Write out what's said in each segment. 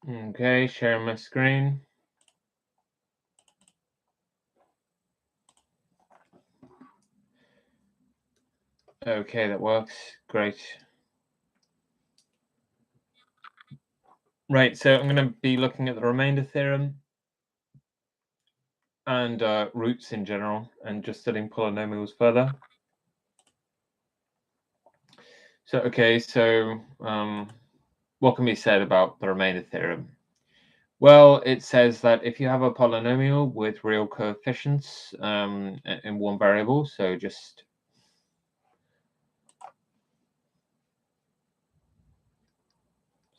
Okay, sharing my screen. Okay, that works. Great. Right, so I'm going to be looking at the remainder theorem and roots in general, and just studying polynomials further. So, okay, so what can be said about the remainder theorem? Well, it says that if you have a polynomial with real coefficients in one variable, so just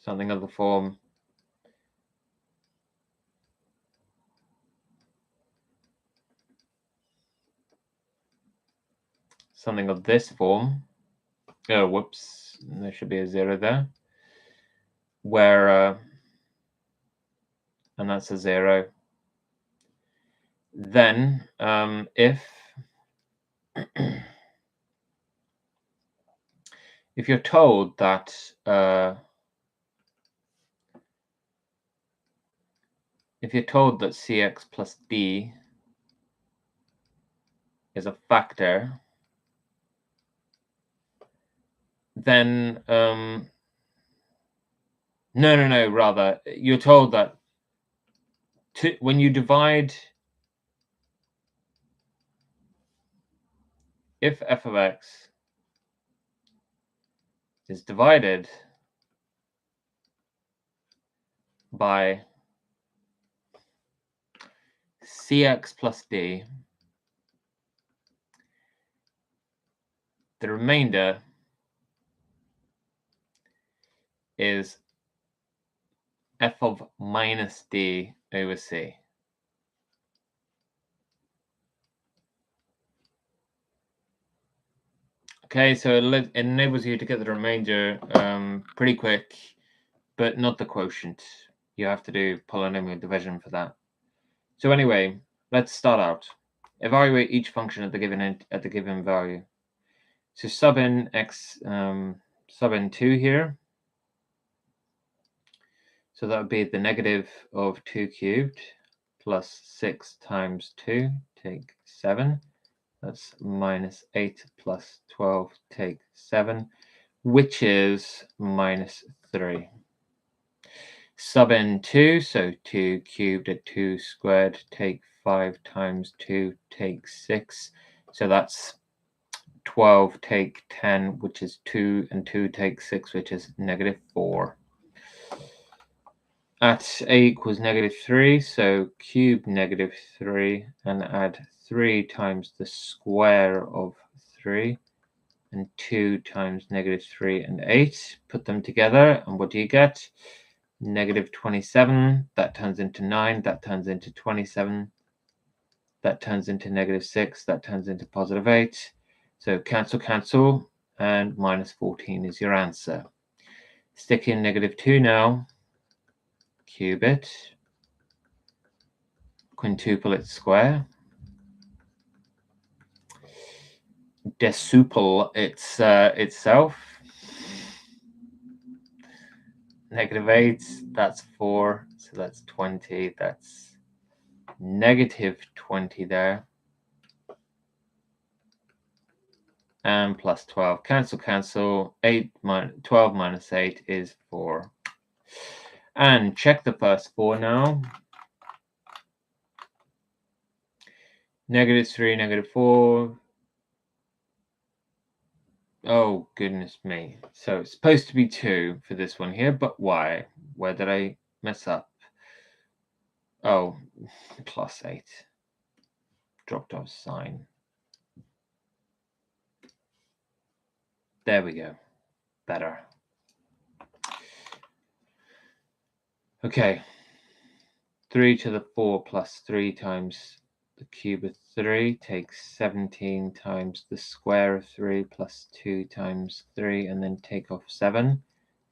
something of the form something of this form. Oh, whoops, there should be a 0 there. Where, and that's a 0. Then, if you're told that cx plus d is a factor, then no, rather, you're told that when you divide, if f of x is divided by cx plus d, the remainder is f of minus d over c. Okay, so it enables you to get the remainder pretty quick, but not the quotient. You have to do polynomial division for that. So anyway, let's start out. Evaluate each function at the given value. So sub in x sub in 2 here. So that would be the negative of 2 cubed plus 6 times 2, take 7. That's minus 8 plus 12, take 7, which is minus 3. Sub in 2, so 2 cubed at 2 squared, take 5 times 2, take 6. So that's 12, take 10, which is 2, and 2 take 6, which is negative 4. At a equals negative 3, so cube negative 3, and add 3 times the square of 3, and 2 times negative 3 and 8. Put them together, and what do you get? Negative 27, that turns into 9, that turns into 27, that turns into negative 6, that turns into positive 8. So cancel, and minus 14 is your answer. Stick in negative 2 now, cube it, quintuple its square, decuple itself. Negative 8, that's 4, so that's 20, that's negative 20 there. And plus 12, cancel, 12 minus 8 is 4. And check the first 4 now. Negative 3, negative 4. Oh, goodness me. So it's supposed to be 2 for this one here, but why? Where did I mess up? Oh, plus 8. Dropped off sign. There we go. Better. Okay. 3 to the 4 plus 3 times the cube of 3 takes 17 times the square of 3 plus 2 times 3, and then take off 7.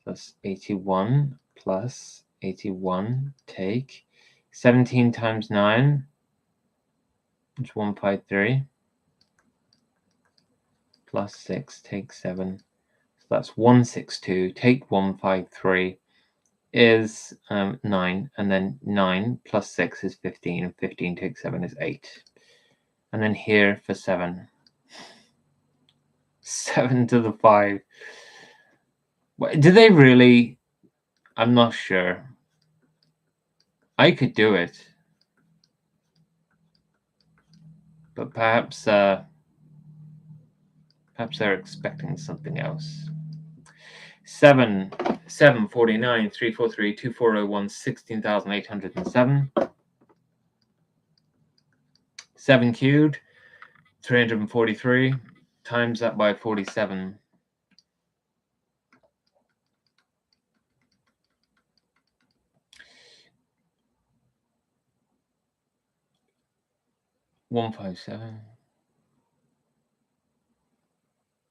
That's 81 plus 81, take 17 times 9, which is 153, plus 6, take 7. So that's 162, take 153. is 9, and then 9 plus 6 is 15, and 15 takes 7 is 8. And then here for 7. 7 to the 5. Do they really? I'm not sure. I could do it. But perhaps they're expecting something else. 7, 49, 343, 2401, 16,807. 7 cubed, 343. Times that by 47. 157.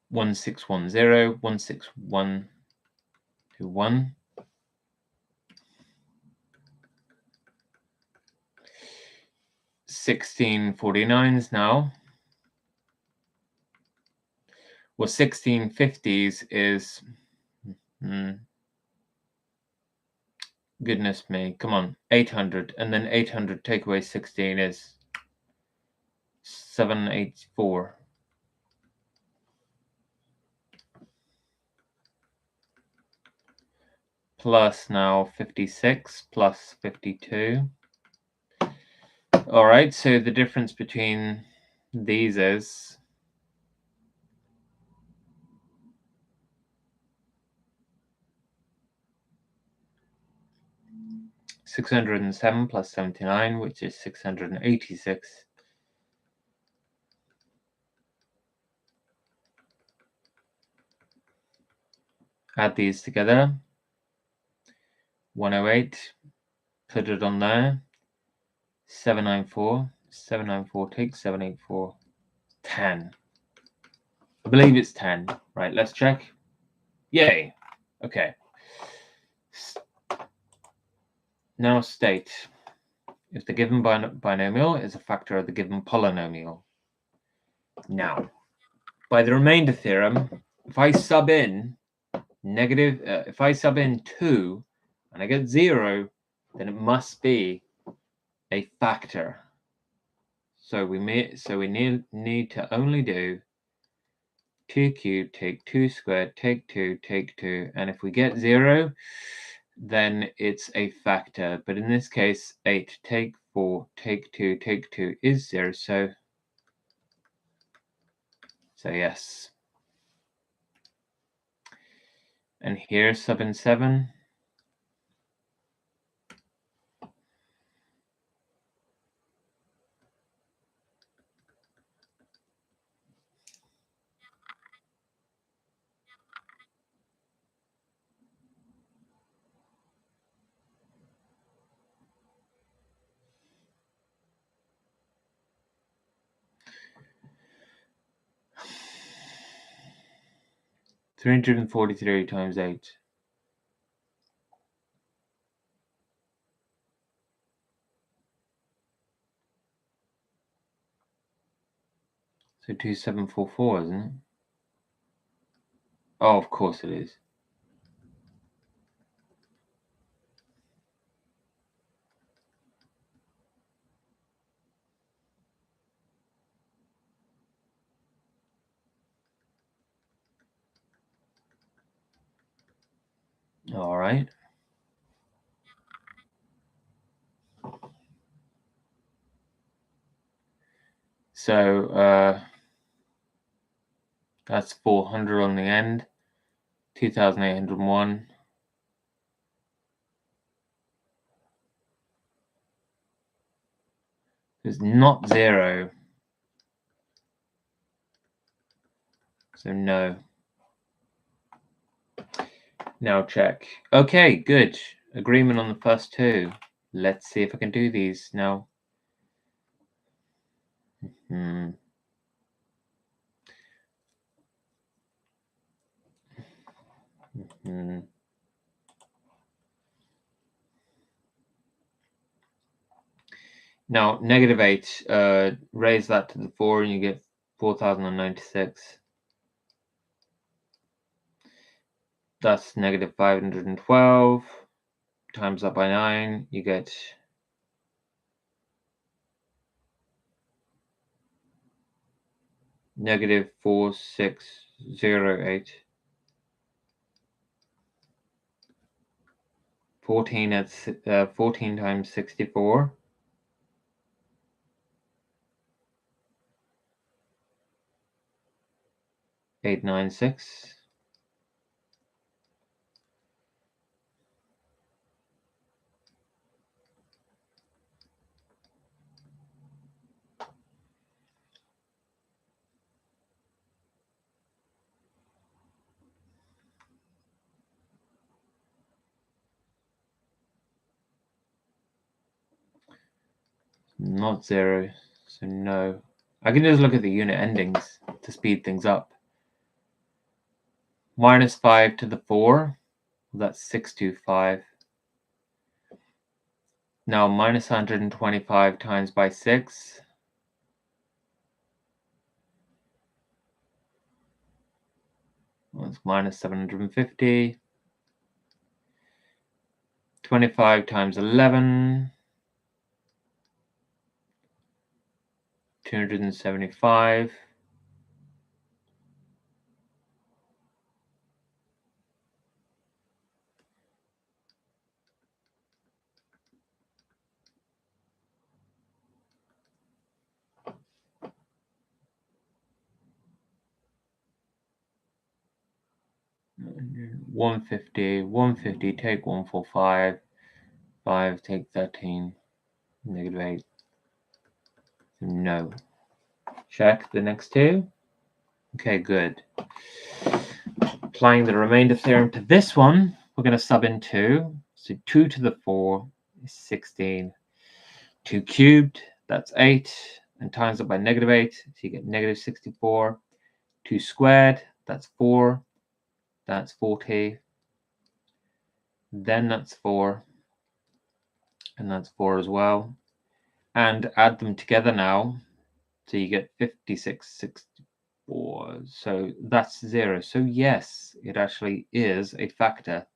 1610, 16121. 1649s now. Well, 1650s is, goodness me, come on, 800, and then 800 take away 16 is 784. Plus now 56 plus 52. All right, so the difference between these is 607 plus 79, which is 686. Add these together. 108. Put it on there. 794. 794 takes 784. 10. I believe it's 10. Right, let's check. Yay. Okay. Now state if the given binomial is a factor of the given polynomial. Now, by the remainder theorem, if I sub in if I sub in 2 and I get 0, then it must be a factor. So we need to only do 2 cubed, take 2 squared, take 2, take 2, and if we get 0, then it's a factor. But in this case, 8 take 4, take 2, take 2 is 0. So yes. And here sub in 7. $343 times 8. So 2744, isn't it? Oh, of course it is. All right. So that's 400 on the end. 2,801. It's not 0. So no. Now check. Okay, good. Agreement on the first two. Let's see if I can do these now. Now, -8, raise that to the 4 and you get 4,096. That's -512. times that by 9, you get negative 4608. 14 times 64. 896. Not 0, so no. I can just look at the unit endings to speed things up. Minus 5 to the 4, that's 625. Now minus 125 times by 6. That's minus 750. 25 times 11. 275. $150, $150, take 145, 5, take 13, negative 8. No. Check the next two. Okay, good. Applying the remainder theorem to this one, we're going to sub in 2. So 2 to the 4 is 16. 2 cubed, that's 8, and times it by negative 8, so you get negative 64. 2 squared, that's 4, that's 40. Then that's 4, and that's 4 as well. And add them together now, so you get 5664. So that's 0. So yes, it actually is a factor.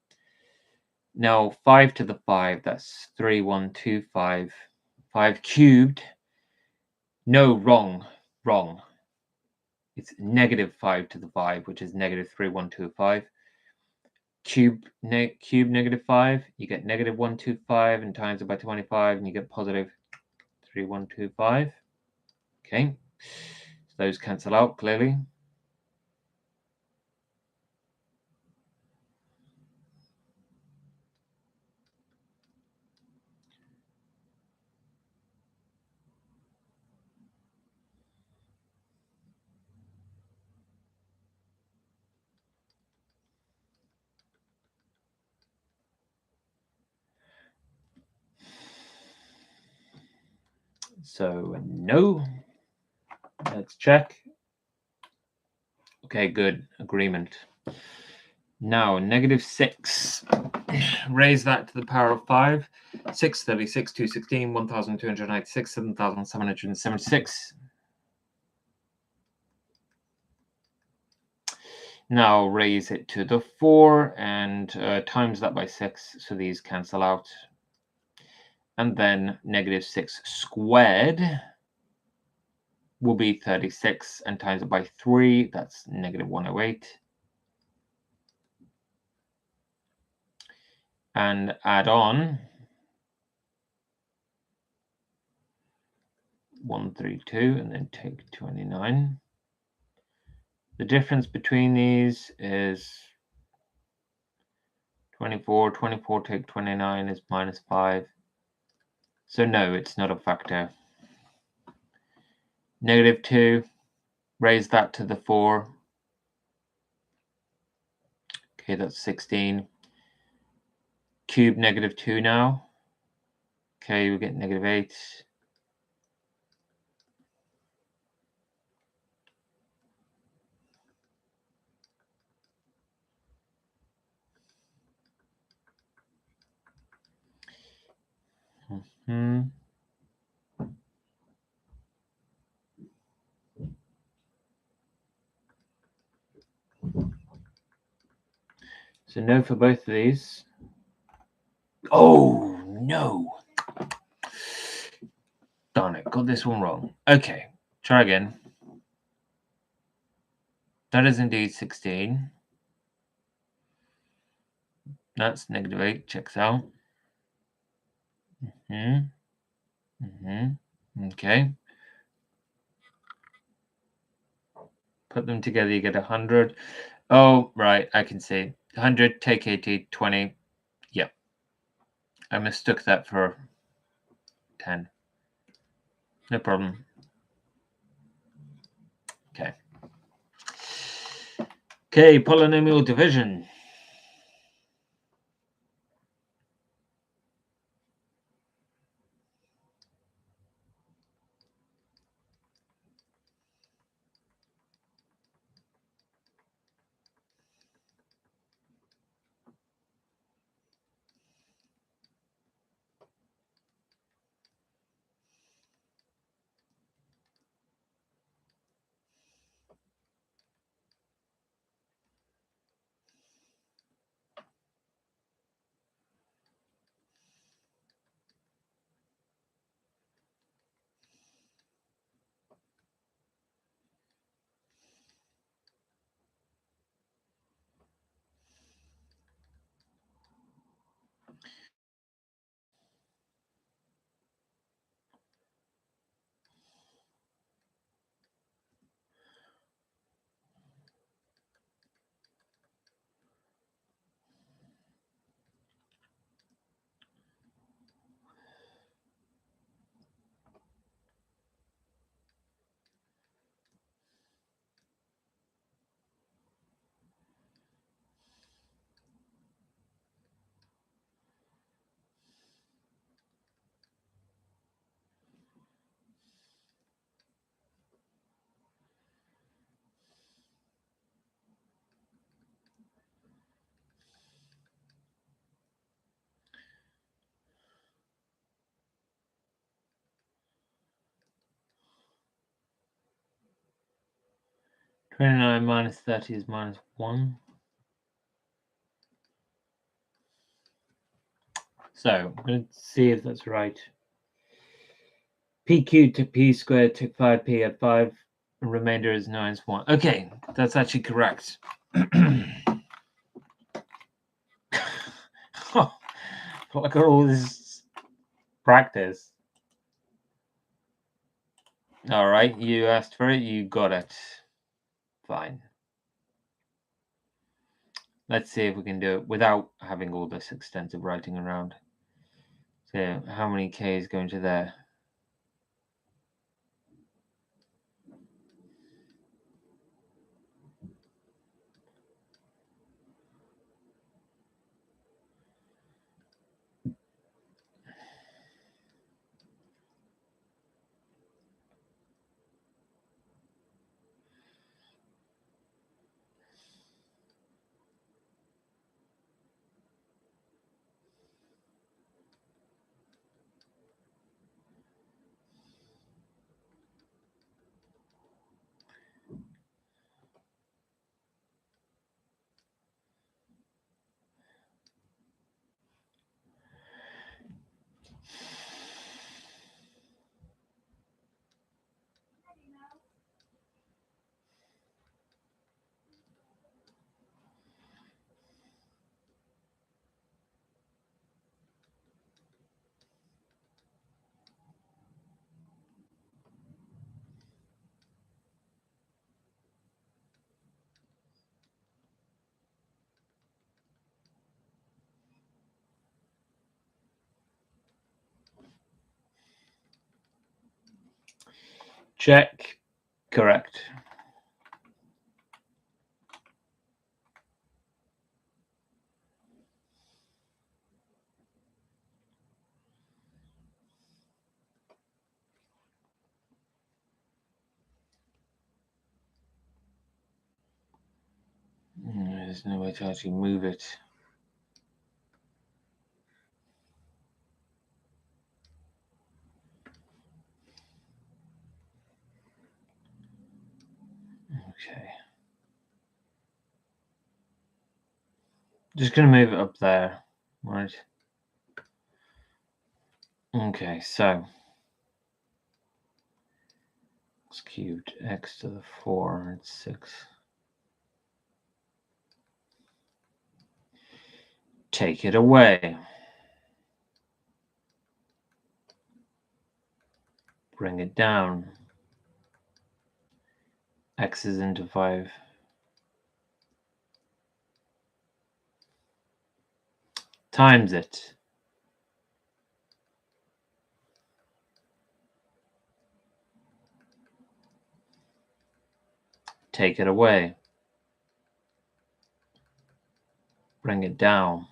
Now 5 to the 5, that's 3125. 5 cubed. No, wrong. It's negative 5 to the 5, which is negative 3125. Cube negative 5, you get negative 125, and times it by 25, and you get positive 3125. Okay, so those cancel out clearly. So no. Let's check. Okay, good. Agreement. Now, negative 6. Raise that to the power of 5. 636, 216, 1296, 7776. Now raise it to the 4 and times that by 6, so these cancel out. And then negative 6 squared will be 36, and times it by 3, that's negative 108. And add on 132, and then take 29. The difference between these is 24. 24 take 29 is minus 5. So no, it's not a factor. Negative 2, raise that to the 4. Okay, that's 16. Cube negative 2 now. Okay, we get negative 8. So no for both of these. Oh, no. Darn it, got this one wrong. Okay, try again. That is indeed 16. That's negative 8, checks out. Okay. Put them together, you get 100. Oh, right, I can see. 100, take 80, 20. Yep. I mistook that for 10. No problem. Okay. Okay, polynomial division. -29 minus 30 is -1. So I'm going to see if that's right. P cubed to P squared took 5P at 5. The remainder is 9's1. Okay, that's actually correct. Oh, I got all this practice. All right, you asked for it, you got it. Fine. Let's see if we can do it without having all this extensive writing around. So how many K's go into there? Check. Correct. There's no way to actually move it. Okay. Just going to move it up there. Right. Okay, so x cubed, x to the 4, and 6. Take it away. Bring it down. X is into 5. Times it. Take it away. Bring it down.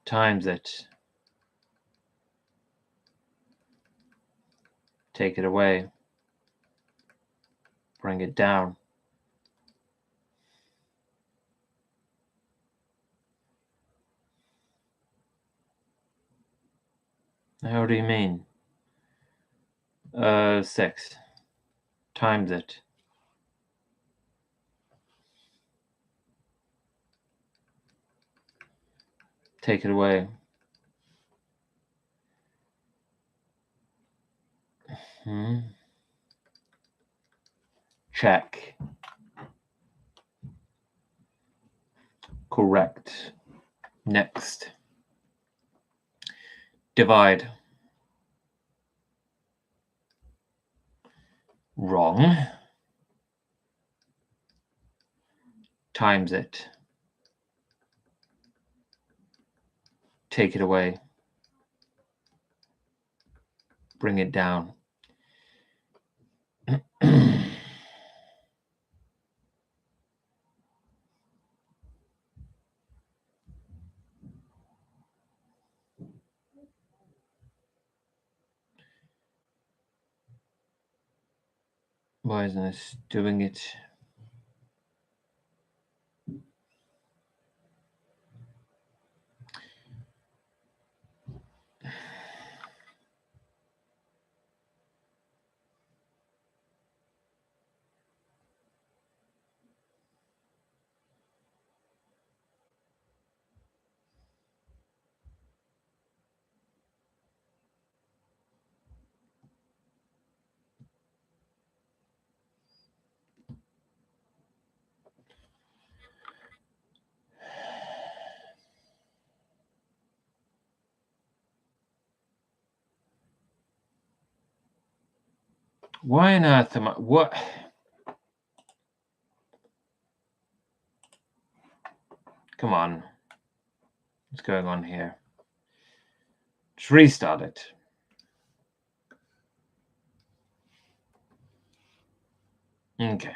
Times it. Take it away. Bring it down. How do you mean? 6. Times it. Take it away. Check. Correct. Next. Divide. Wrong. Times it. Take it away. Bring it down. Why isn't this doing it? Why on earth am I... What? Come on. What's going on here? Just restart it. Okay.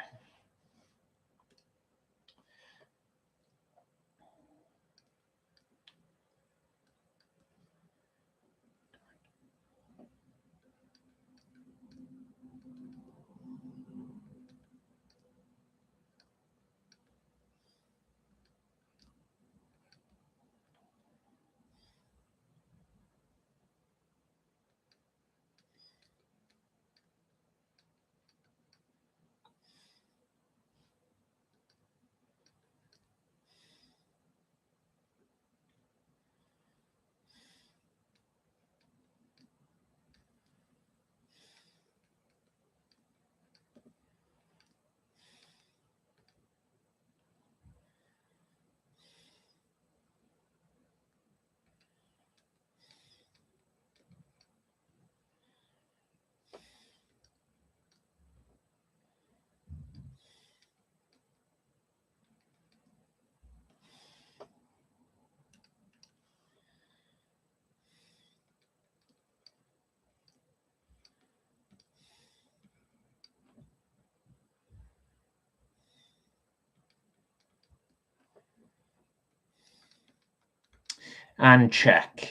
And check.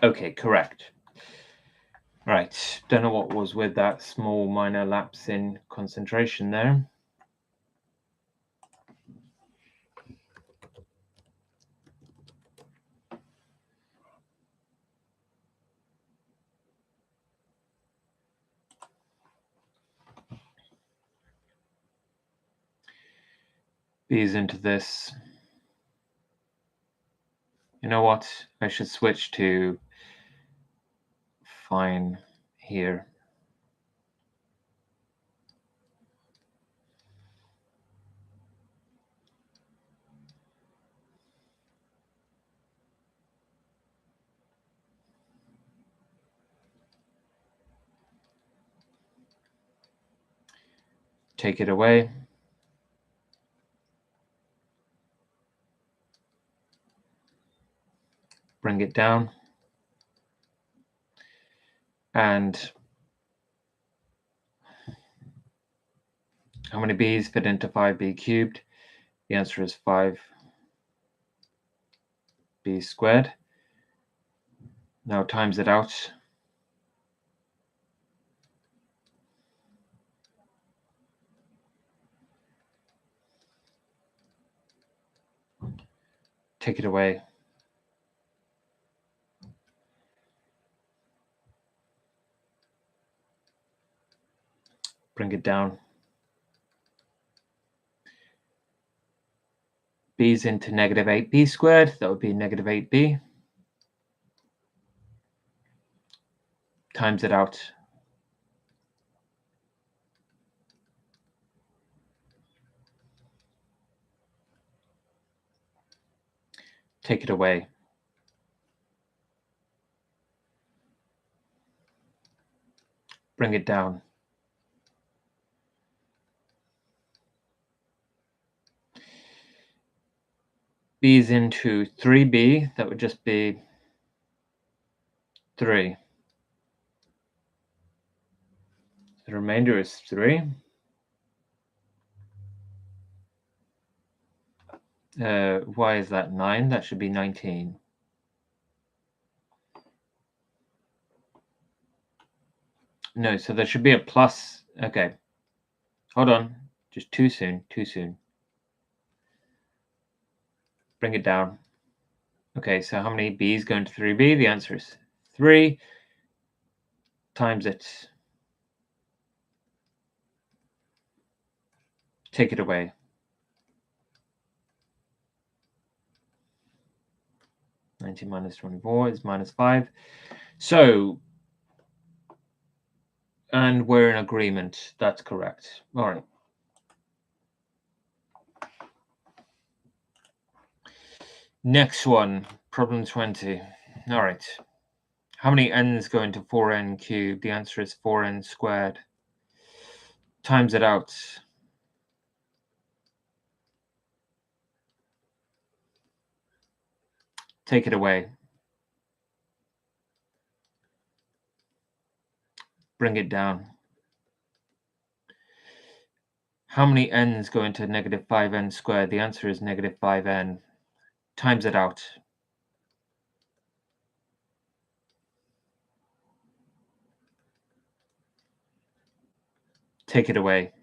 Okay, correct. Right. Don't know what was with that small minor lapse in concentration there. B is into this. you know what? I should switch to fine here. Take it away. Bring it down. And how many b's fit into 5b cubed? The answer is 5b squared. Now times it out. Take it away. Bring it down. B's into negative 8b squared. That would be negative 8b. Times it out. Take it away. Bring it down. B is into 3b. That would just be 3. The remainder is 3. Why is that 9? That should be 19. No, so there should be a plus. Okay. Hold on. Just too soon. Too soon. Bring it down. Okay, so how many b's go into 3b? The answer is 3 times it. Take it away. -19 minus 24 is -5. So, and we're in agreement. That's correct. All right. Next one, problem 20. All right. How many n's go into 4n cubed? The answer is 4n squared. Times it out. Take it away. Bring it down. How many n's go into negative 5n squared? The answer is negative 5n. Times it out. Take it away.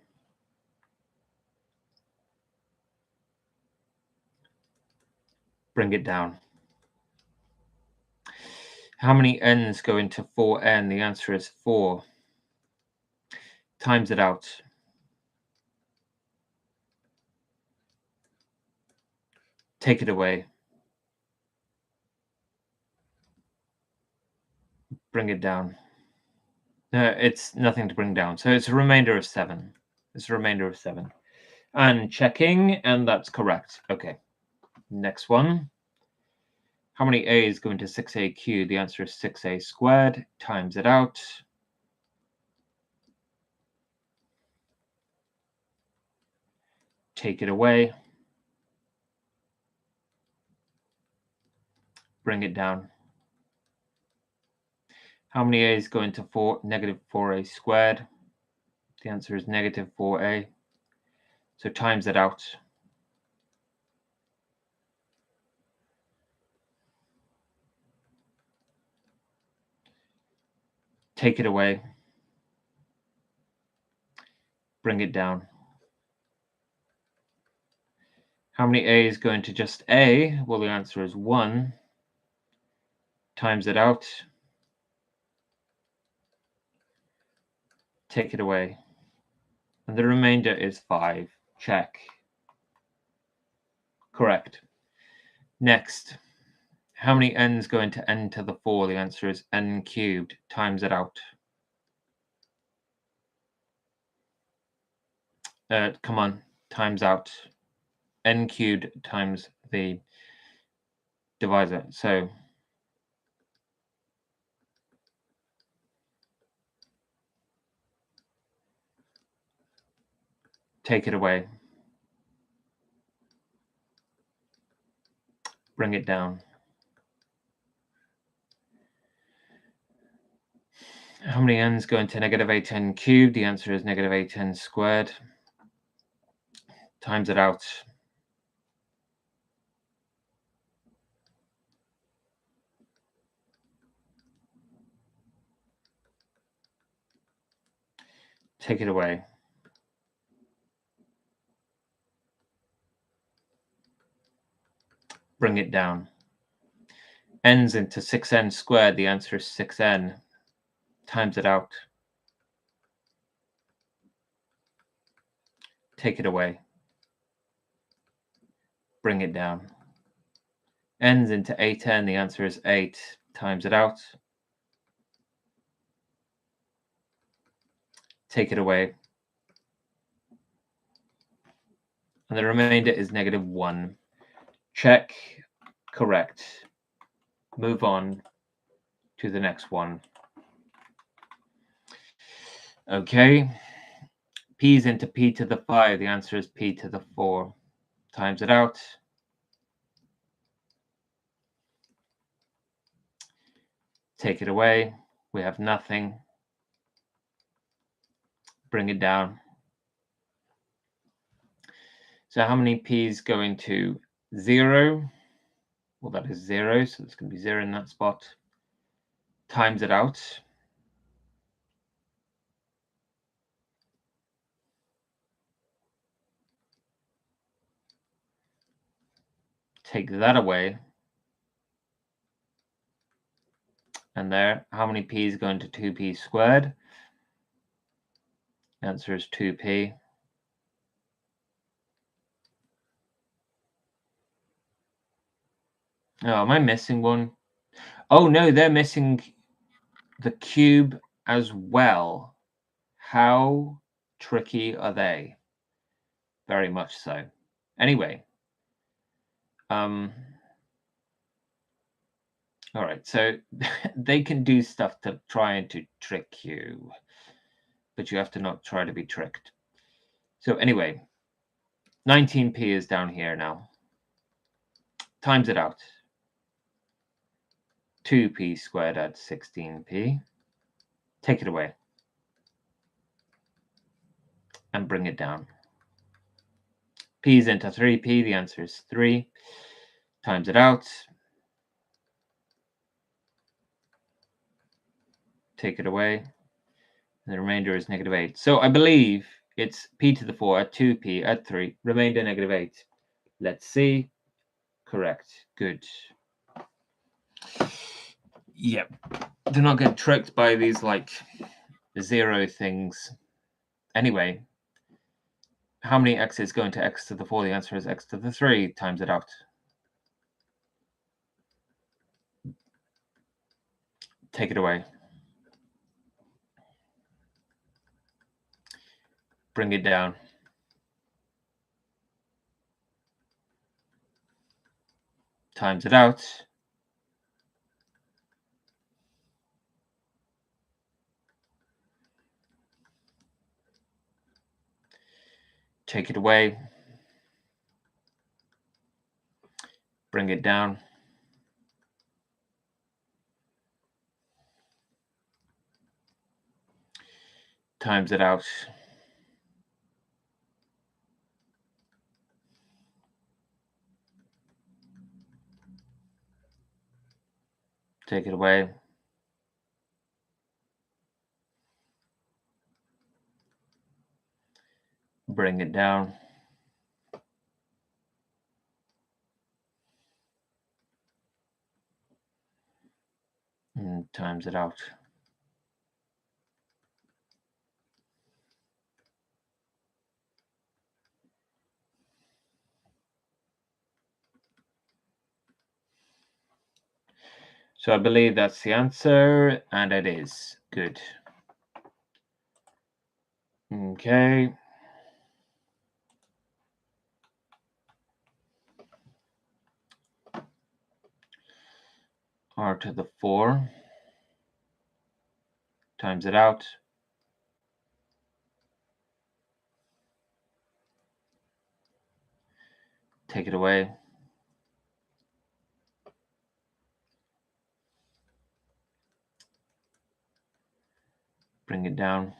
Bring it down. How many n's go into 4n? The answer is 4. Times it out. Take it away. Bring it down. It's nothing to bring down. So it's a remainder of 7. It's a remainder of 7. And checking, and that's correct. Okay. Next one. How many a's go into 6a cubed? The answer is 6a squared. Times it out. Take it away. Bring it down. How many a's go into negative 4a squared? The answer is negative 4a. So times it out. Take it away. Bring it down. How many a's go into just a? Well, the answer is 1. Times it out. Take it away. And the remainder is 5. Check. Correct. Next. How many n's go into n to the 4? The answer is n cubed. Times it out. Come on, times out. N cubed times the divisor. So take it away. Bring it down. How many n's go into negative 8n cubed? The answer is negative 8n squared. Times it out. Take it away. Bring it down. N's into 6n squared. The answer is 6n. Times it out. Take it away. Bring it down. N's into 8n. The answer is 8. Times it out. Take it away. And the remainder is negative 1. Check. Correct. Move on to the next one. Okay. P's into p to the 5. The answer is p to the 4. Times it out. Take it away. We have nothing. Bring it down. So how many p's go into 0? Well, that is 0, so it's going to be 0 in that spot. Times it out. Take that away. And there, how many p's go into 2p squared? The answer is 2p. Oh, am I missing one? Oh, no, they're missing the cube as well. How tricky are they? Very much so. Anyway. All right, so they can do stuff to try and to trick you, but you have to not try to be tricked. So anyway, 19p is down here now. Times it out. 2p squared adds 16p. Take it away. And bring it down. P's into 3p. The answer is 3. Times it out. Take it away. And the remainder is negative 8. So I believe it's p to the 4 at 2p at 3. Remainder negative 8. Let's see. Correct. Good. Yep. Do not get tricked by these like 0 things. Anyway, how many x's go into x to the 4? The answer is x to the 3. Times it out. Take it away. Bring it down. Times it out. Take it away. Bring it down. Times it out. Take it away. Bring it down. And times it out. So I believe that's the answer, and it is. Good. Okay. R to the 4 times it out. Take it away. Bring it down.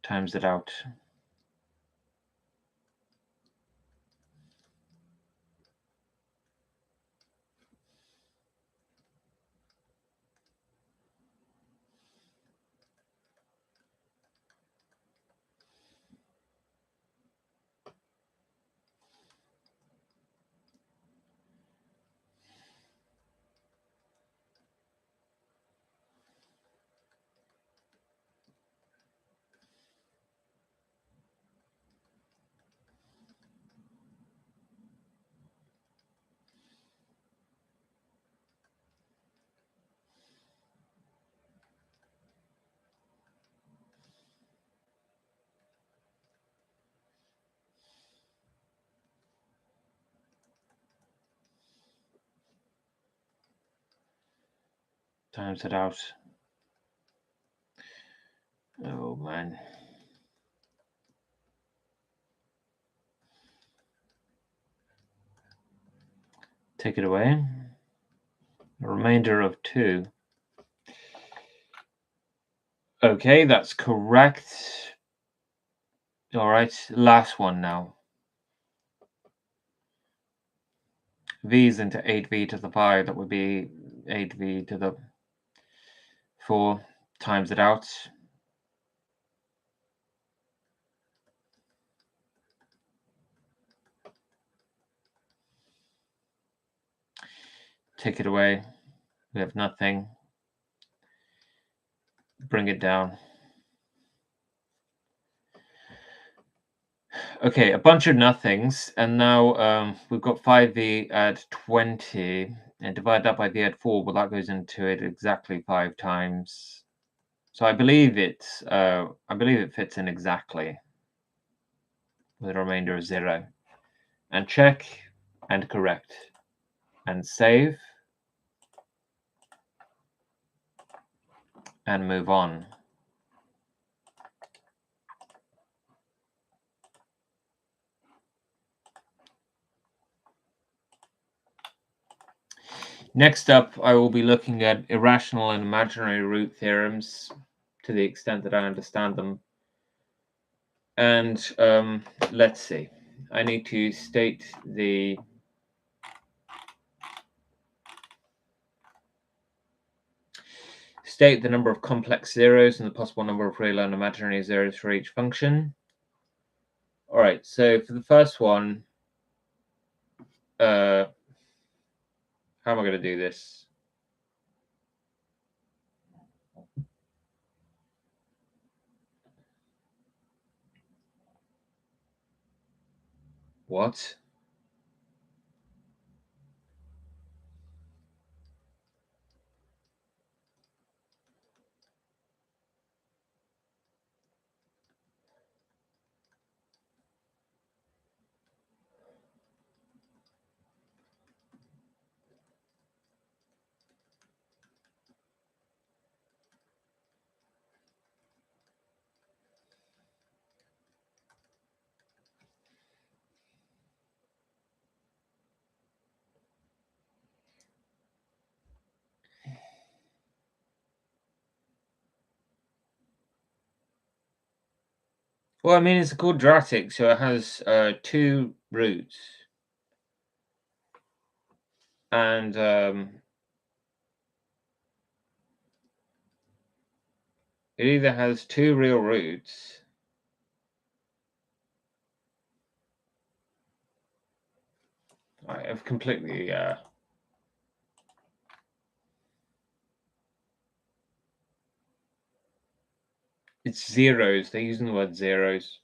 Times it out. Times it out. Oh, man. Take it away. A remainder of 2. Okay, that's correct. All right, last one now. V is into 8v to the 5. That would be 8v to the 4. Times it out. Take it away. We have nothing. Bring it down. Okay, a bunch of nothings, and now we've got 5v at 20, and divide that by v at 4. Well, that goes into it exactly 5 times. So I believe it fits in exactly with a remainder of 0. And check, and correct, and save, and move on. Next up, I will be looking at irrational and imaginary root theorems to the extent that I understand them. And let's see. I need to state the number of complex zeros and the possible number of real and imaginary zeros for each function. All right, so for the first one, how am I going to do this? What? Well, I mean, it's a quadratic, so it has 2 roots. And it either has 2 real roots I've completely It's zeros. They're using the word zeros.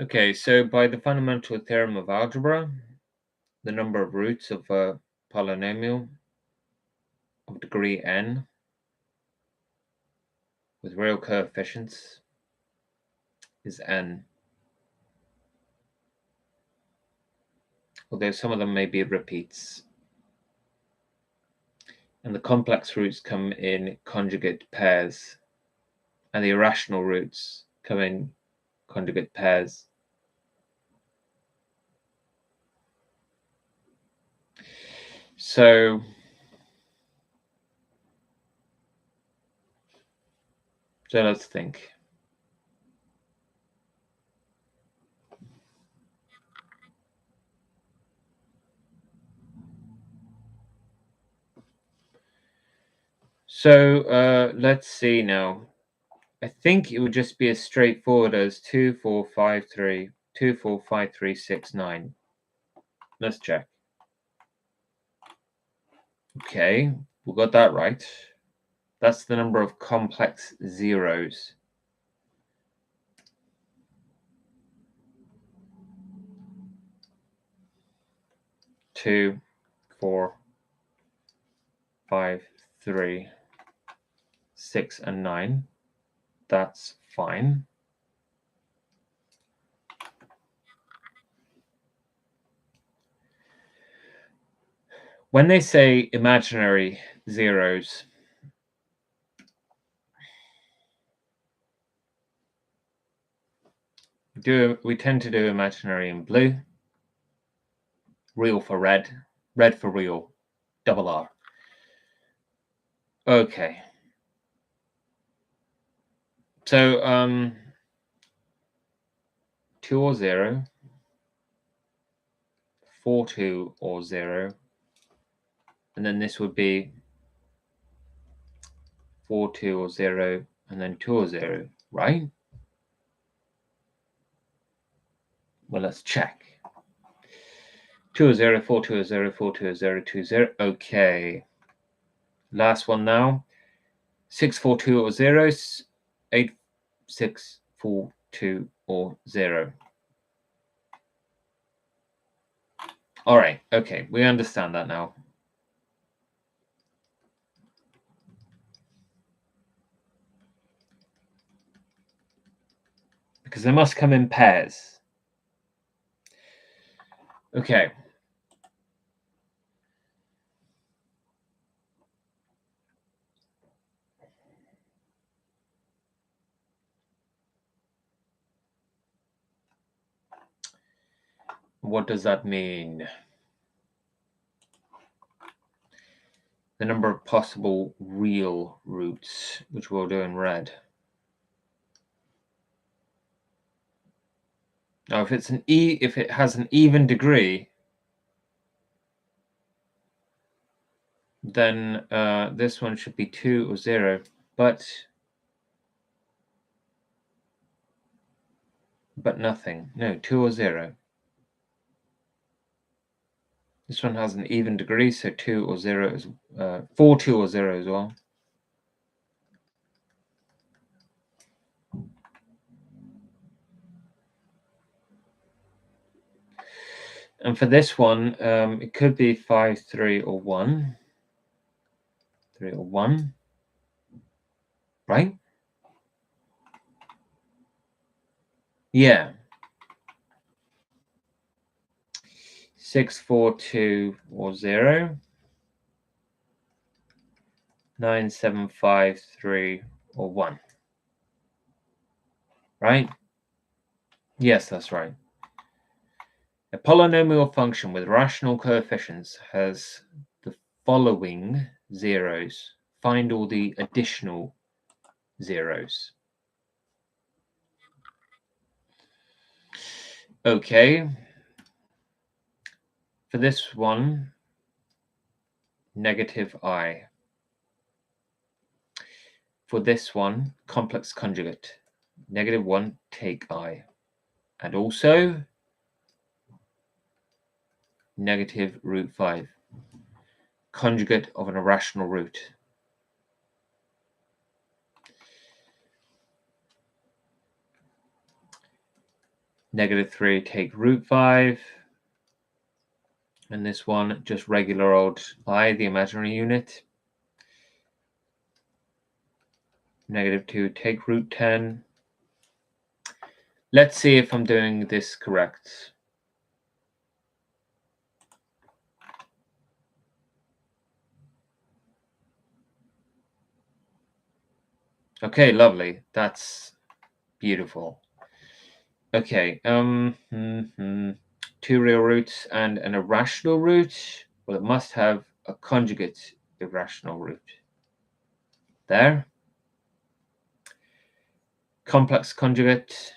Okay, so by the fundamental theorem of algebra, the number of roots of a polynomial of degree n with real coefficients is n, although some of them may be repeats. And the complex roots come in conjugate pairs, and the irrational roots come in conjugate pairs. So let's think. So let's see now. I think it would just be as straightforward as 2, 4, 5, 3, 2, 4, 5, 3, 6, 9. Let's check. Okay, we got that right. That's the number of complex zeros. Two, 4, 5, 3, 6, and 9. That's fine. When they say imaginary zeros, we tend to do imaginary in blue, real for red, red for real, double R. Okay. So 2 or 0, 4, 2 or 0, and then this would be 4, 2 or 0, and then 2 or 0, right? Well, let's check. 2 or 0, 4, 2 or 0, 4, 2 or 0, 2, 0. Okay. Last one now. 6, 4, 2 or 0, 8, 6, 4, 2 or 0. All right. Okay. We understand that now. Because they must come in pairs. Okay. What does that mean? The number of possible real roots, which we'll do in red. Now, if it has an even degree, then this one should be 2 or 0, but nothing. No, 2 or 0. This one has an even degree, so 2 or 0 is 4, 2 or 0 as well. And for this one, it could be 5, 3, or 1. 3 or 1, right? Yeah. 6, 4, 2, or 0. 9, 7, 5, 3, or 1. Right? Yes, that's right. A polynomial function with rational coefficients has the following zeros. Find all the additional zeros. Okay. For this one, negative I. For this one, complex conjugate, negative 1, take I. And also, negative root 5, conjugate of an irrational root. Negative 3, take root 5. And this one, just regular old I, the imaginary unit. Negative 2, take root 10. Let's see if I'm doing this correct. Okay, lovely. That's beautiful. Okay, 2 real roots and an irrational root. Well, it must have a conjugate irrational root. There. Complex conjugate.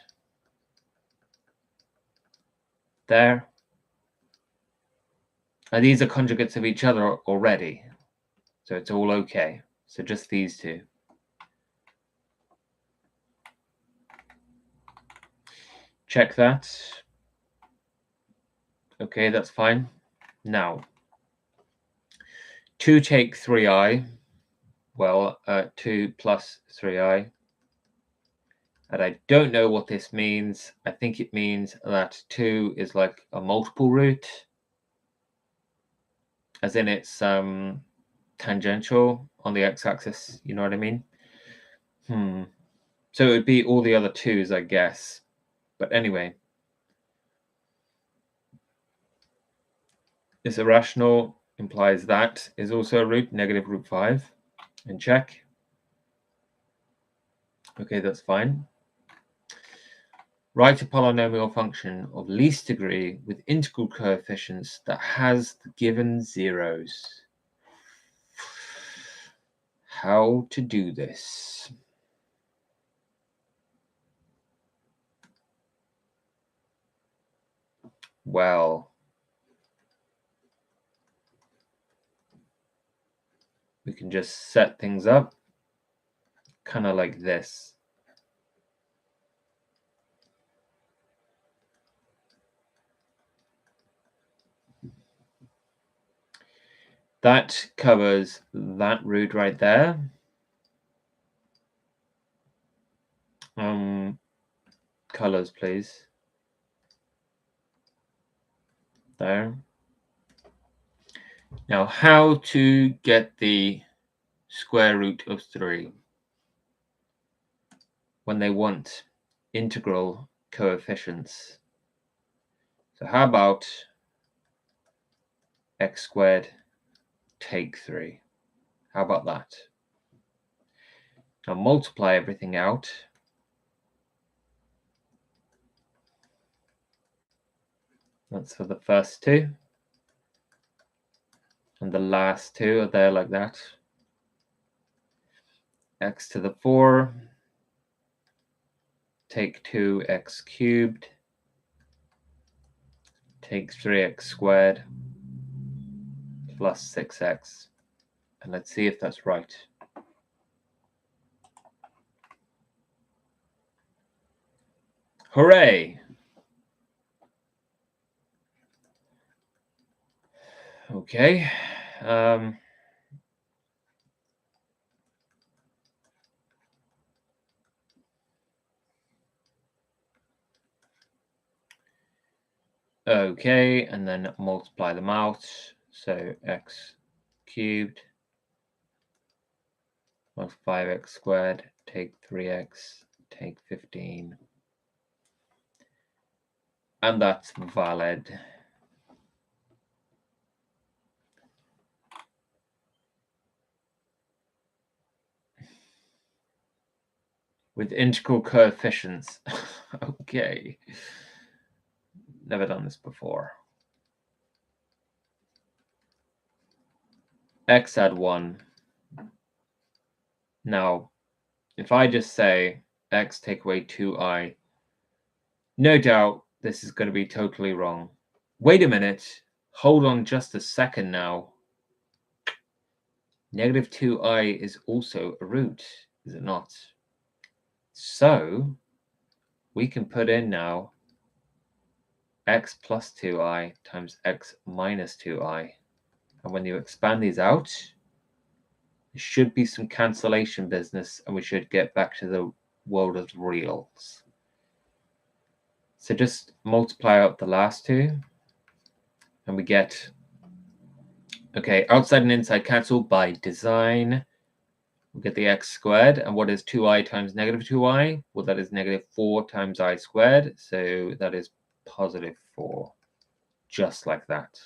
There. And these are conjugates of each other already. So it's all okay. So just these two. Check that. Okay, that's fine. Now, 2 take 3i. Well, 2 plus 3i. And I don't know what this means. I think it means that 2 is like a multiple root. As in it's tangential on the x-axis. You know what I mean? So it would be all the other 2's, I guess. But anyway. This irrational implies that is also a root, negative root 5. And check. Okay, that's fine. Write a polynomial function of least degree with integral coefficients that has the given zeros. How to do this? Well, we can just set things up kind of like this. That covers that root right there. Colors, please. There. Now, how to get the square root of 3 when they want integral coefficients? So how about x squared take 3? How about that? Now multiply everything out. That's for the first 2. And the last 2 are there like that. X to the 4. Take 2x cubed. Take 3x squared plus 6x. And let's see if that's right. Hooray! Okay. Okay, and then multiply them out. So x cubed plus 5x squared, take 3x, take 15. And that's valid. With integral coefficients. Okay. Never done this before. X add 1. Now, if I just say x take away 2i, no doubt this is going to be totally wrong. Wait a minute. Hold on just a second now. Negative 2i is also a root, is it not? So we can put in now x plus 2i times x minus 2i. And when you expand these out, there should be some cancellation business, and we should get back to the world of reals. So just multiply out the last two, and we get, okay, outside and inside cancel by design. We get the x squared, and what is 2i times negative 2i? Well, that is negative 4 times I squared, so that is positive 4, just like that.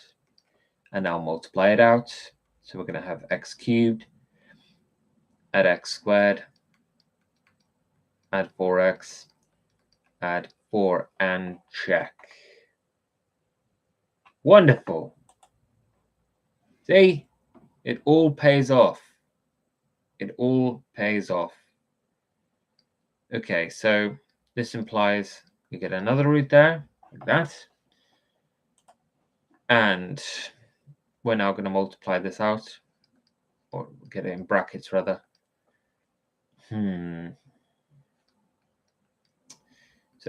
And now multiply it out, so we're going to have x cubed, add x squared, add 4x, add 4, and check. Wonderful. See, it all pays off. It all pays off. Okay, so this implies we get another root there, like that. And we're now going to multiply this out, or get it in brackets rather. So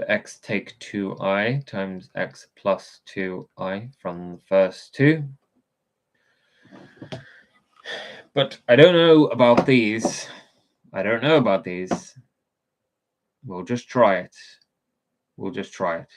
x take 2i times x plus 2i from the first two. But I don't know about these. I don't know about these. We'll just try it. We'll just try it.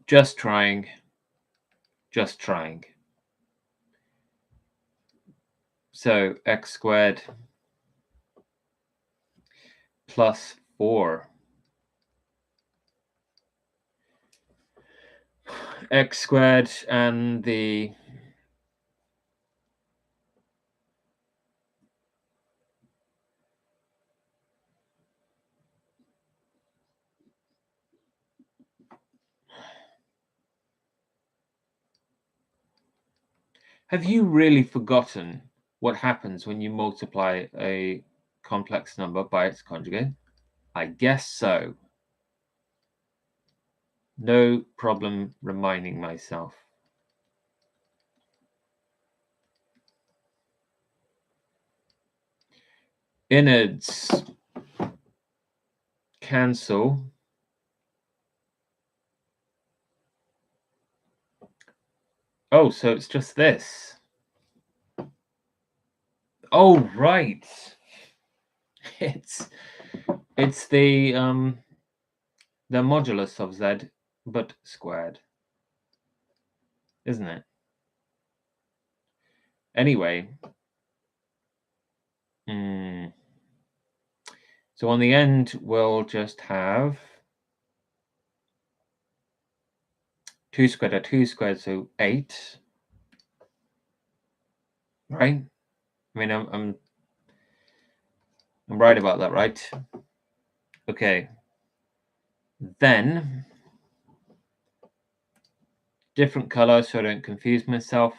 Just trying. Just trying. So x squared plus 4. X squared and the Have you really forgotten what happens when you multiply a complex number by its conjugate? I guess so. No problem reminding myself. Innards cancel. Oh, so it's just this. Oh, right. It's the modulus of z, but squared, isn't it? Anyway, so on the end we'll just have 2 squared are 2 squared, so 8. Right? I mean, I'm right about that, right? Okay. Then, different color so I don't confuse myself.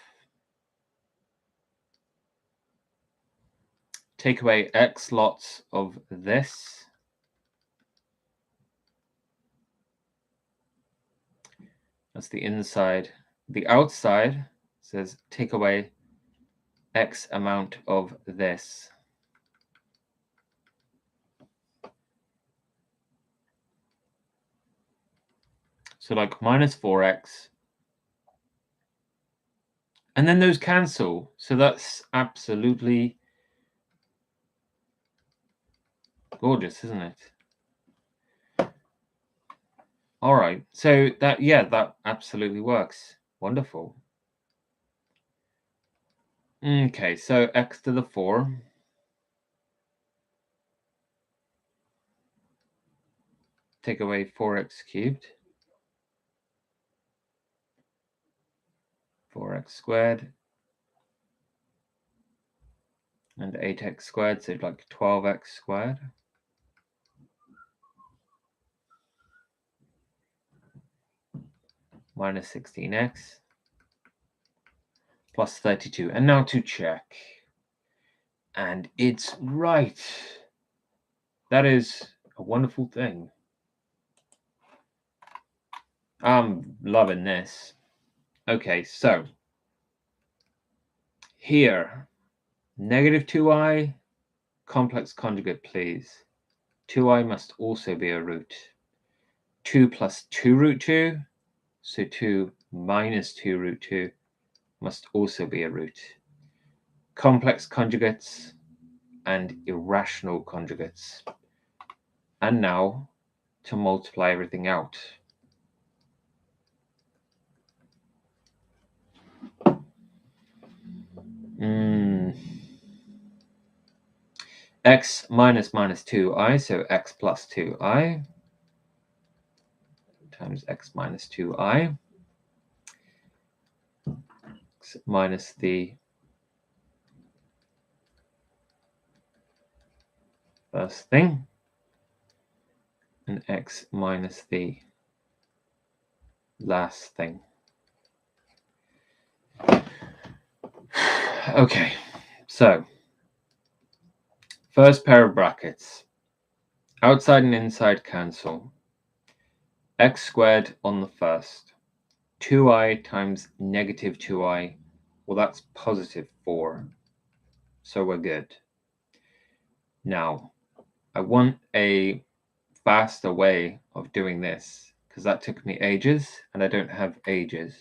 Take away x lots of this. That's the inside. The outside says take away x amount of this. So like minus 4x. And then those cancel. So that's absolutely gorgeous, isn't it? All right. So that, yeah, that absolutely works. Wonderful. Okay, so x to the 4. Take away 4x cubed. 4x squared. And 8x squared, so like 12x squared. minus 16x plus 32. And now to check. And it's right. That is a wonderful thing. I'm loving this. Okay, so here, negative 2i, complex conjugate, please. 2i must also be a root. 2 plus 2 root 2, so 2 minus 2 root 2 must also be a root. Complex conjugates and irrational conjugates. And now to multiply everything out. X minus 2i, so x plus 2i times x minus 2i, x minus the first thing, and x minus the last thing. Okay, so first pair of brackets, outside and inside cancel. X squared on the first, 2i times negative 2i, well, that's positive 4, so we're good. Now, I want a faster way of doing this, because that took me ages, and I don't have ages.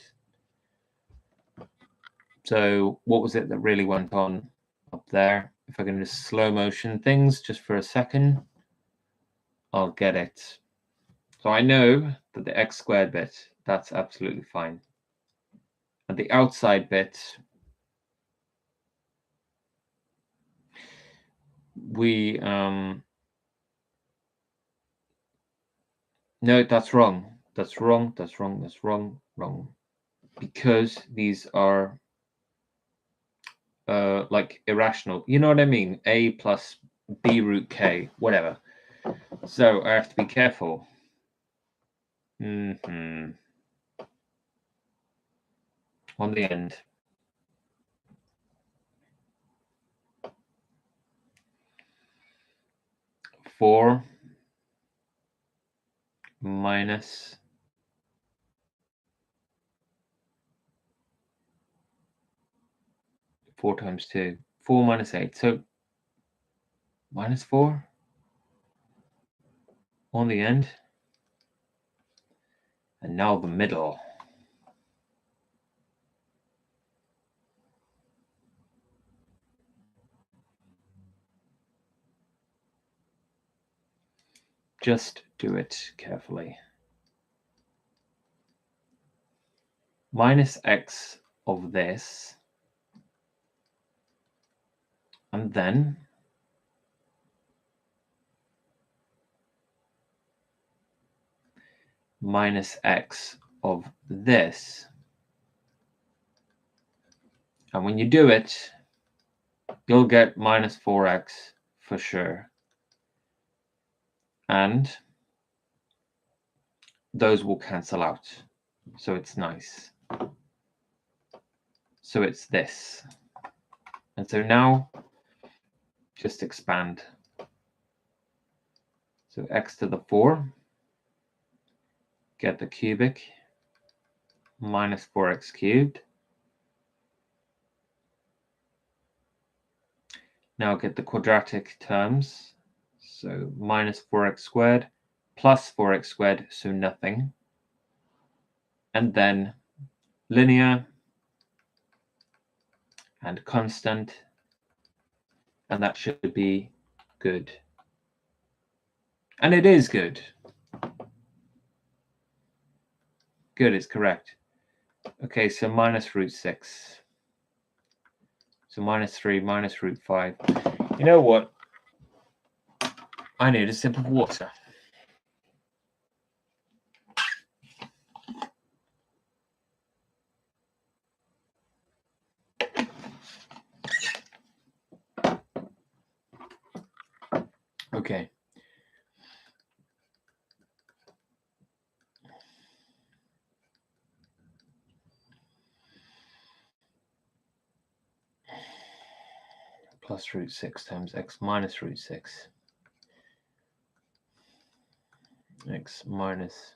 So what was it that really went on up there? If I can just slow motion things just for a second, I'll get it. So I know that the x squared bit, that's absolutely fine. And the outside bit, we, no, that's wrong. That's wrong, that's wrong, that's wrong, wrong. Because these are like irrational. You know what I mean? A plus b root k, whatever. So I have to be careful. On the end. Four minus four times two. 4 minus 8. So minus 4 on the end. And now the middle. Just do it carefully. Minus x of this. And then minus x of this. And when you do it, you'll get minus 4x for sure. And those will cancel out. So it's nice. So it's this. And so now just expand. So x to the 4, get the cubic, minus 4x cubed. Now get the quadratic terms. So minus 4x squared plus 4x squared, so nothing. And then linear and constant, and that should be good. And it is good. Good is correct. Okay, so minus root 6. So minus 3, minus root 5. You know what? I need a sip of water. Okay. plus root 6 times x minus root 6. X minus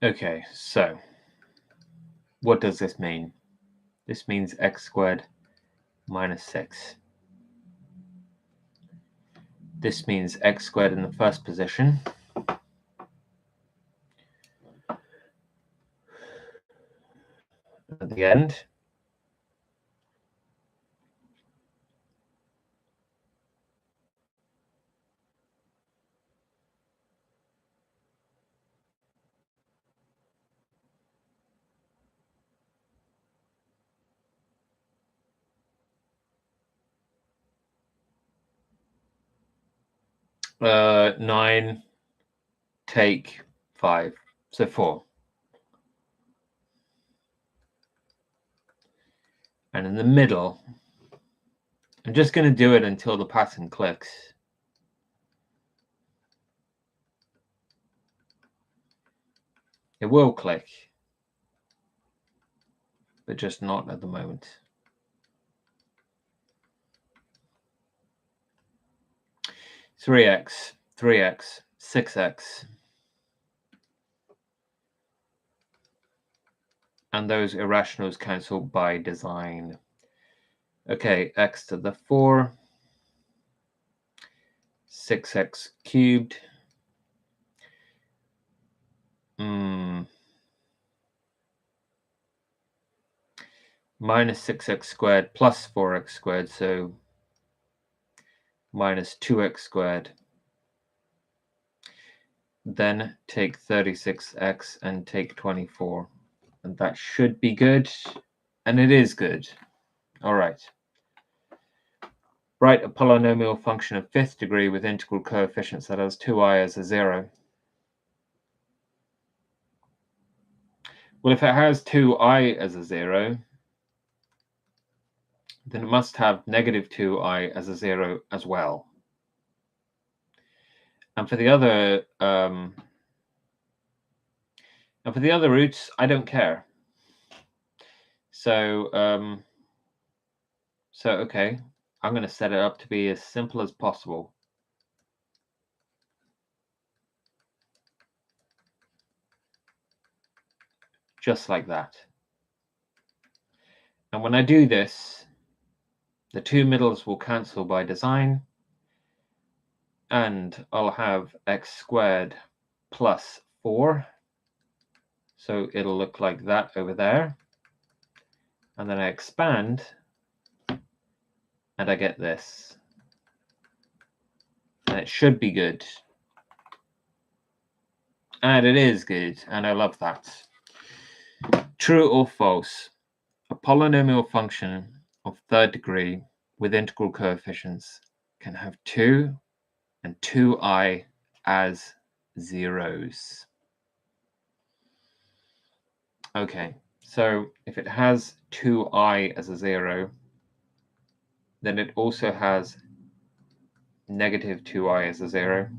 Okay, so what does this mean? This means x squared minus 6. This means x squared in the first position at the end. Uh, 9 take 5, so 4. And in the middle, I'm just going to do it until the pattern clicks. It will click, but just not at the moment. Three x, 6x. And those irrationals cancel by design. Okay, x to the 4, 6x cubed. Minus 6x squared plus 4x squared, so minus 2x squared. Then take 36x and take 24. And that should be good. And it is good. All right. Write a polynomial function of 5th degree with integral coefficients that has 2i as a 0. Well, if it has 2i as a 0, then it must have negative 2i as a 0 as well. And for the other roots, I don't care. So okay, I'm going to set it up to be as simple as possible. Just like that. And when I do this, the two middles will cancel by design, and I'll have x squared plus 4. So it'll look like that over there. And then I expand, and I get this. And it should be good. And it is good, and I love that. True or false? A polynomial function of 3rd degree with integral coefficients can have 2 and 2i as zeros. Okay, so if it has 2i as a 0, then it also has negative 2i as a 0.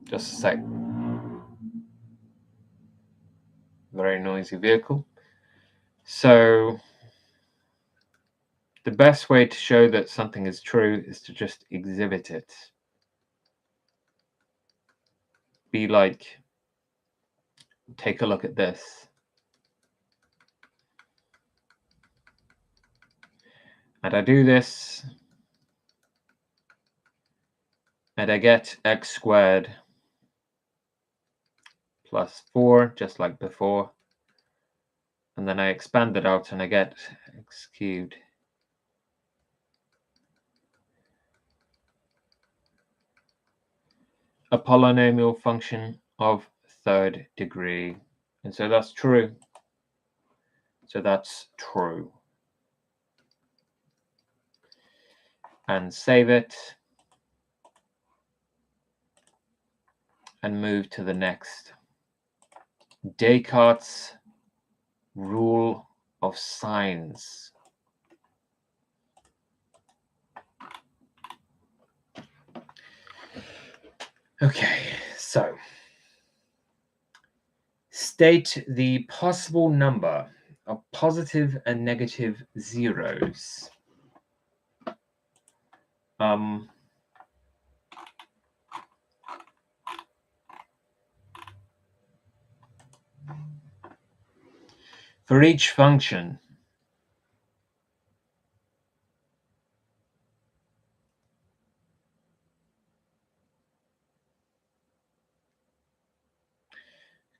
Just a sec. Very noisy vehicle. So the best way to show that something is true is to just exhibit it. Be like, take a look at this. And I do this, and I get x squared plus 4, just like before. And then I expand it out, and I get x cubed. A polynomial function of 3rd degree. And so that's true. So that's true. And save it. And move to the next. Descartes' rule of signs. Okay, so state the possible number of positive and negative zeros. For each function.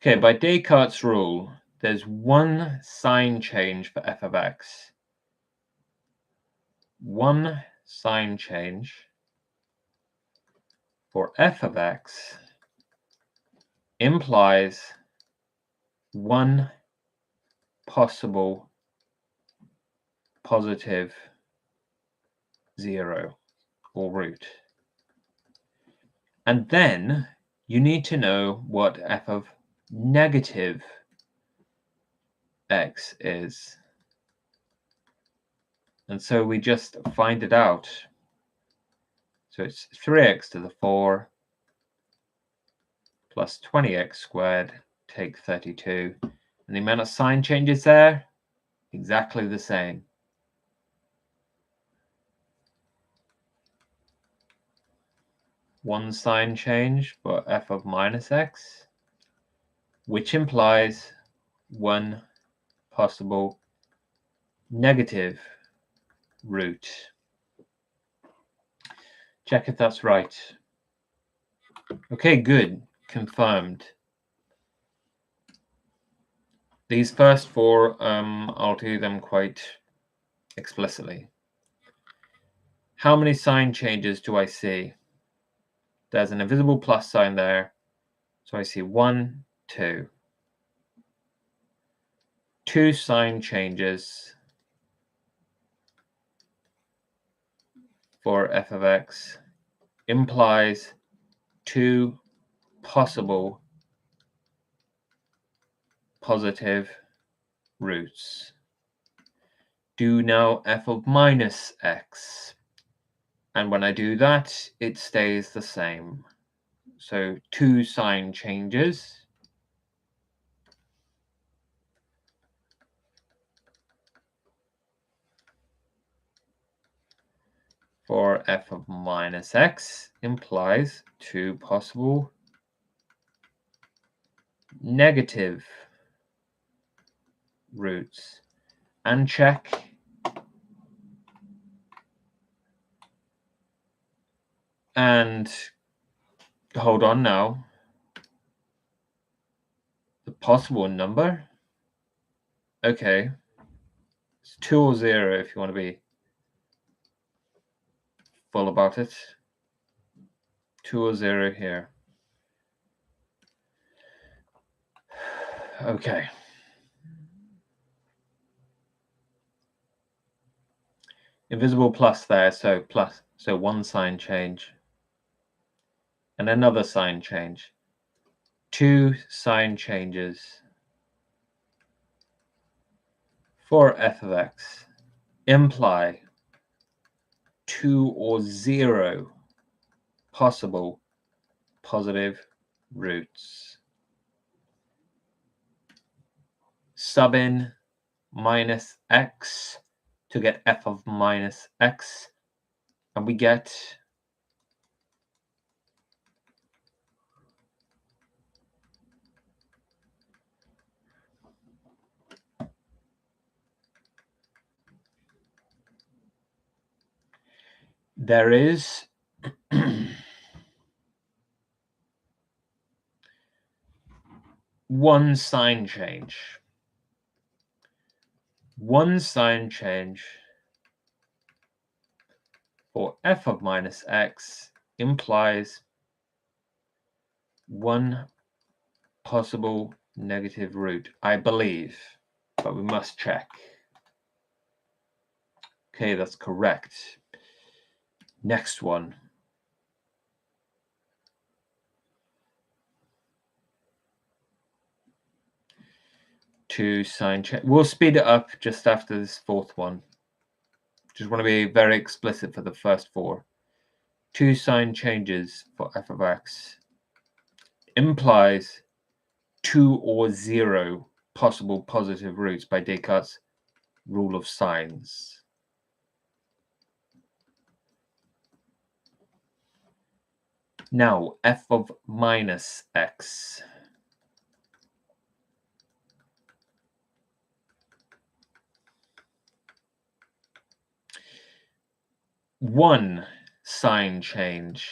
Okay, by Descartes' rule, there's one sign change for f of x. One sign change for f of x implies one possible positive zero or root. And then you need to know what f of negative x is. And so we just find it out. So it's 3x to the 4 plus 20x squared, take 32. And the amount of sign changes there, exactly the same. One sign change for f of minus x, which implies one possible negative root. Check if that's right. Okay, good. Confirmed. These first four, I'll do them quite explicitly. How many sign changes do I see? There's an invisible plus sign there. So I see 1, 2. 2 sign changes for f of x implies 2 possible positive roots. Do now f of minus x. And when I do that, it stays the same. So 2 sign changes. For f of minus x implies 2 possible negative roots. And check. And hold on now. The possible number? Okay. It's 2 or 0 if you want to be full about it. 2 or 0 here. Okay. Invisible plus there, so plus, so 1 sign change. And another sign change. 2 sign changes for f of x imply 2 or 0 possible positive roots. Sub in minus x to get f of minus x, and we get there is one sign change. One sign change for f of minus x implies one possible negative root, I believe, but we must check. Okay, that's correct. Next one. 2 sign change. We'll speed it up just after this fourth one. Just want to be very explicit for the first 4. 2 sign changes for f of x implies 2 or 0 possible positive roots by Descartes' rule of signs. Now, f of minus x. One sign change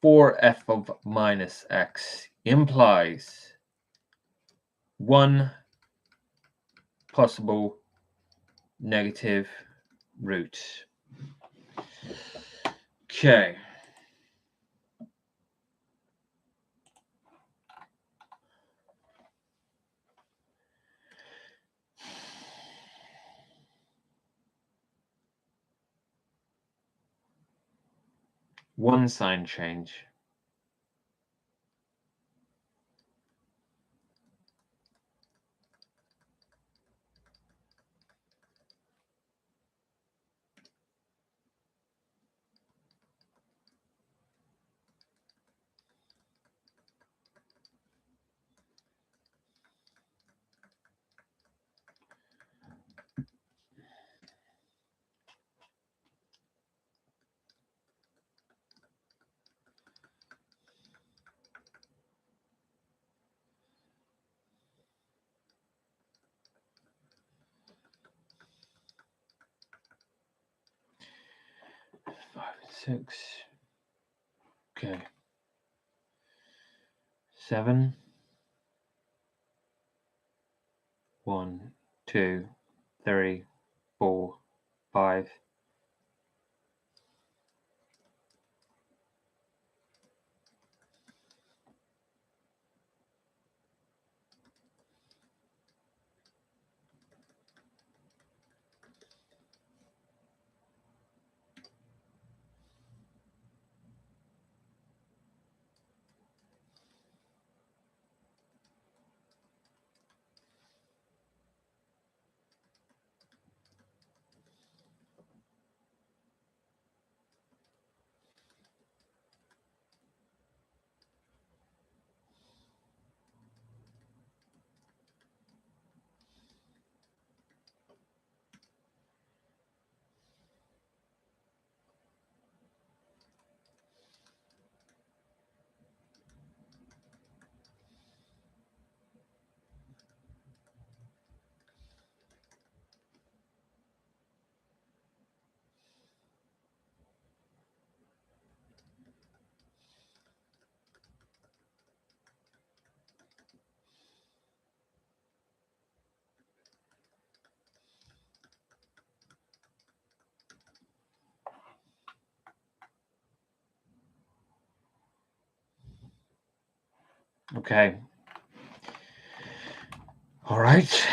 for f of minus x implies 1 possible negative root. Okay. One sign change. Five, 6. Okay. 7. 1, 2, 3, 4, 5. Okay. All right.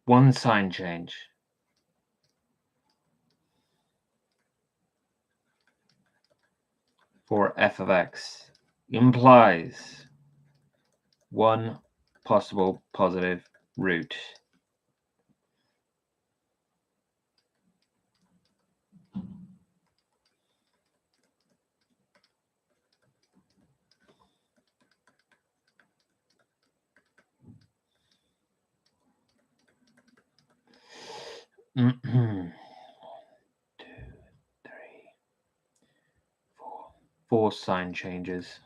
One sign change. For f of x implies 1 possible positive root. One, 2, 3, 4. 4 sign changes.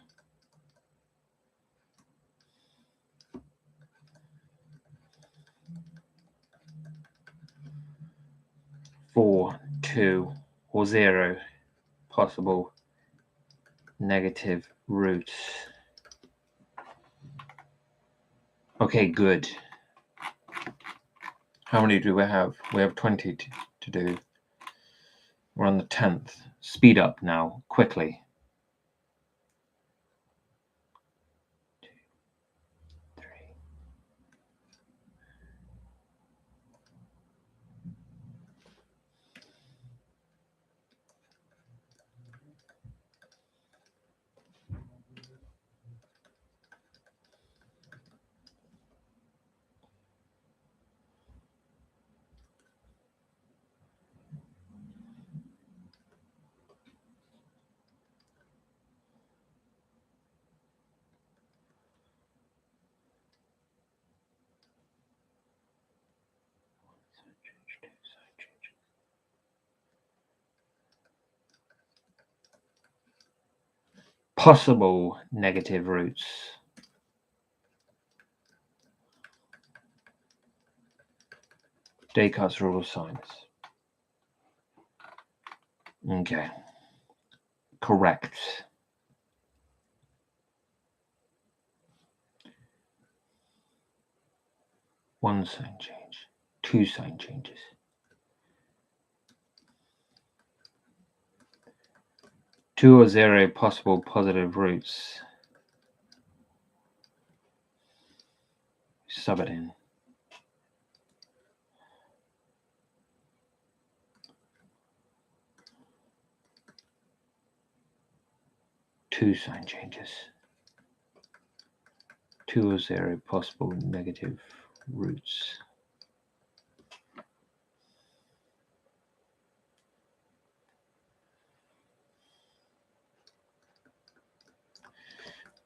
4, 2, or 0 possible negative roots. Okay, good. How many do we have? We have 20 to do. We're on the 10th. Speed up now, quickly. 2, 3. 4, possible negative roots. Descartes' rule of signs. Okay. Correct. One sign change. Two sign changes. Two or zero possible positive roots. Sub it in. Two sign changes. Two or zero possible negative roots.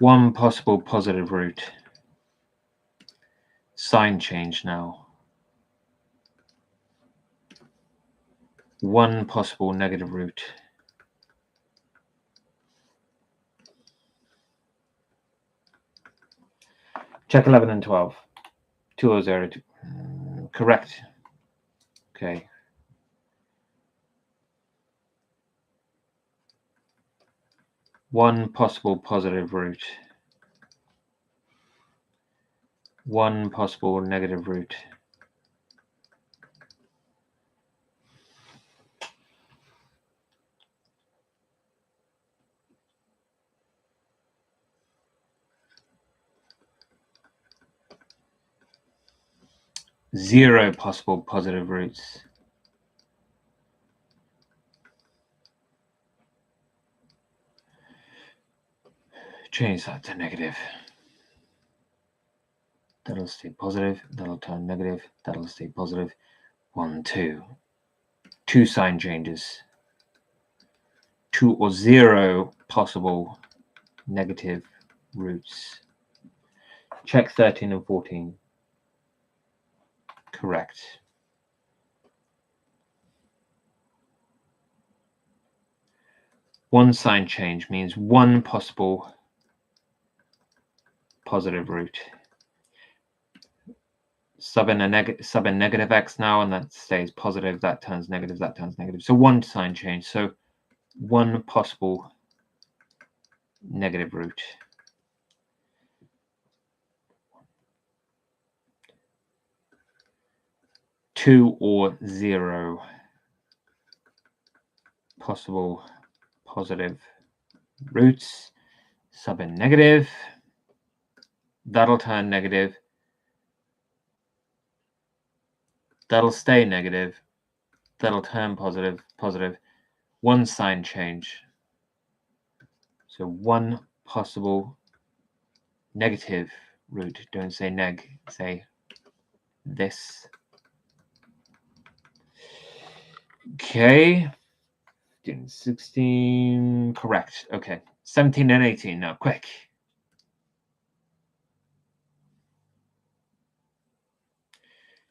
One possible positive root. Sign change now. One possible negative root. Check 11 and 12. 2 or 0. Correct. Okay. One possible positive root. One possible negative root. Zero possible positive roots. Change that to negative. That'll stay positive. That'll turn negative. That'll stay positive. 1, 2. Two sign changes. 2 or 0 possible negative roots. Check 13 and 14. Correct. One sign change means one possible positive root. Sub in negative x now, and that stays positive. That turns negative. That turns negative. So one sign change. So one possible negative root. Two or 0 possible positive roots. Sub in negative. That'll turn negative. That'll stay negative. That'll turn positive. Positive. One sign change. So one possible negative root. Don't say neg. Say this. Okay. 16. Correct. Okay. 17 and 18 now. Quick.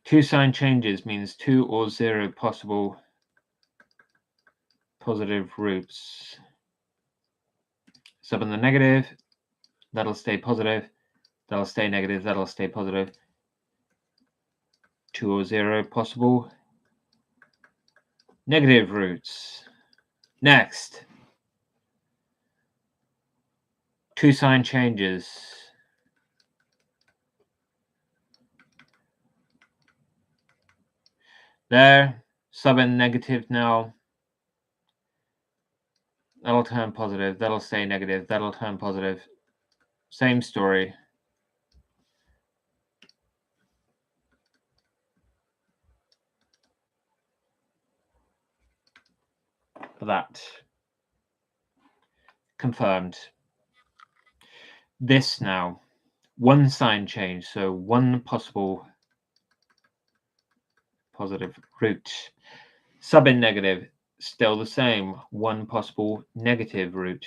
Two sign changes means 2 or 0 possible positive roots. Sub in the negative. That'll stay positive. That'll stay negative. That'll stay positive. 2 or 0 possible negative roots. Next. Two sign changes. There. Sub in negative now. That'll turn positive. That'll stay negative. That'll turn positive. Same story. For that. Confirmed. This now. One sign change. So one possible positive root. Sub in negative. Still the same. One possible negative root.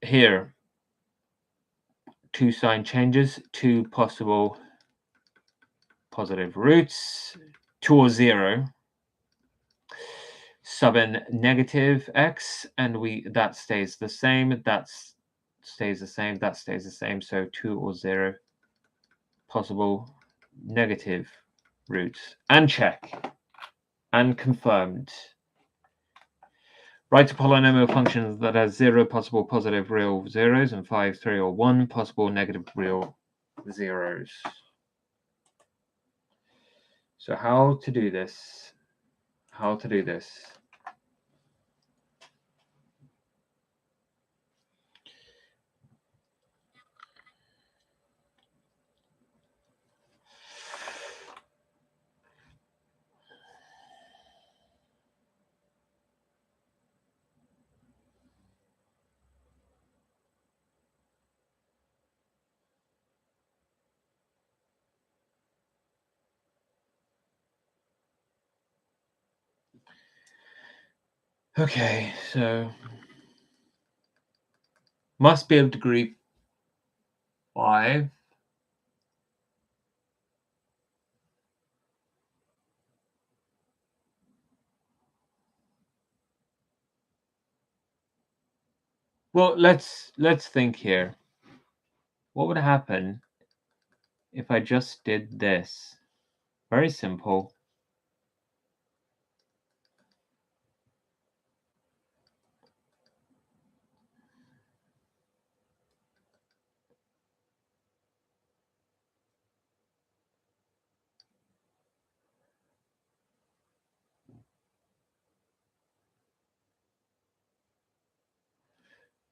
Here. Two sign changes. Two possible positive roots. 2 or 0. sub in negative x, and that stays the same. That stays the same. That stays the same. So 2 or 0 possible negative roots. And check. And confirmed. Write a polynomial function that has 0 possible positive real zeros and 5, 3, or 1 possible negative real zeros. So how to do this? How to do this? Okay, so must be of degree 5. Well, let's think here. What would happen if I just did this? Very simple.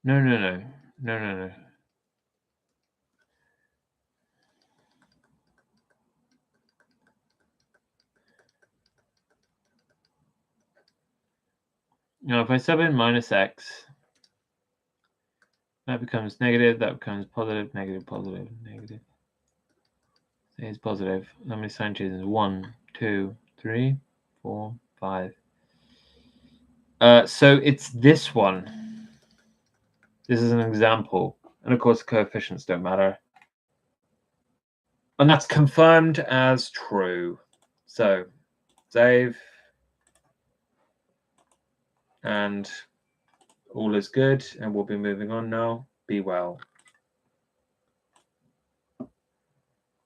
No. Now, if I sub in minus x, that becomes negative, that becomes positive, negative, positive, negative. It's positive. How many sign changes? 1, 2, 3, 4, 5. So it's this one. This is an example. And of course, the coefficients don't matter. And that's confirmed as true. So save. And all is good. And we'll be moving on now. Be well.